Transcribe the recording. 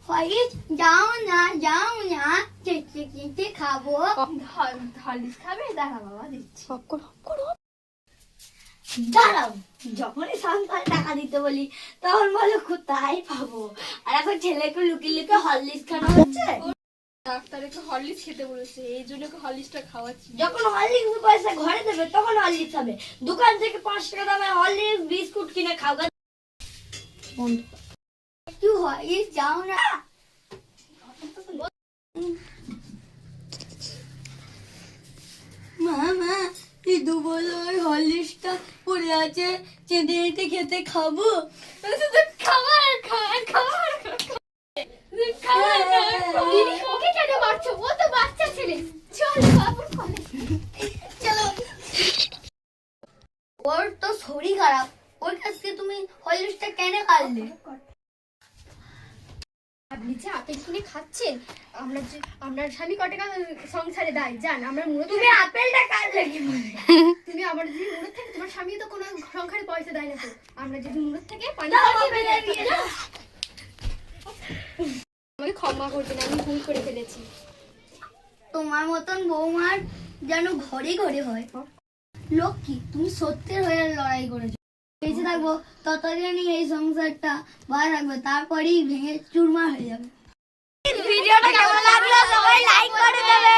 হরিশ যাও না চেটে চেটে খাবো। হরলিক্স খাবে? দাঁড়া বাবা দিচ্ছি। দাঁড়াও, যখনই সংসারে টাকা দিতে বলি তখন বলো কোথায় পাবো, আর এখন ছেলেকে লুকিয়ে লুকিয়ে হরলিক্স খাওয়া হচ্ছে। ডাক্তারকে হরলিক্স খেতে বলেছে, এই জন্য হরলিক্সটা খাওয়াচ্ছি। যখন হরলিক্স পয়সা ঘরে দেবে তখন হরলিক্স হবে। দোকান থেকে 5 টাকা দামের হরলিক্স বিস্কুট কিনে খাও। একটু হরলিক্স যাও না। মা দিদু বলো ওই হরলিক্সটা পড়ে আছে, চেটে চেটে খেতে খাবো। ওকে কেন মারছো? ও তো বাচ্চা ছেলে। চল বাবুর কোলে চলো। ওর তো শরীর খারাপ, ওর কাছ থেকে তুমি হরলিক্সটা কেন কাটলে? আপনি যে আপেল কিনে খাচ্ছেন, আপনার স্বামী ক টাকা সংসারে দেয় জান? আমরা মুড়ো তুমি আপেলটা কাটলে কি করে? তুমি আমার যদি মুড়ো থেকে, তোমার স্বামী তো কোনো সংসারে পয়সা দেয় না তো। আমরা যদি মুড়ো থেকে পানি দাও খাইয়ে আপেলটা বেরিয়ে দিয়ে দাও। আমাকে ক্ষমা করবেন, আমি ভুল করে ফেলেছি। তোমার মতন বৌমার যেন ঘরে ঘরে হয়। লক্ষ্মী, তুমি সত্যের হয়ে লড়াই করেছো। বেঁচে থাকবো ততদিনই এই সংসারটা ভালো থাকবে, তারপরেই ভেঙে চুরমার হয়ে যাবে। ভিডিওটা কেমন লাগলো সবাই লাইক করে দেবে।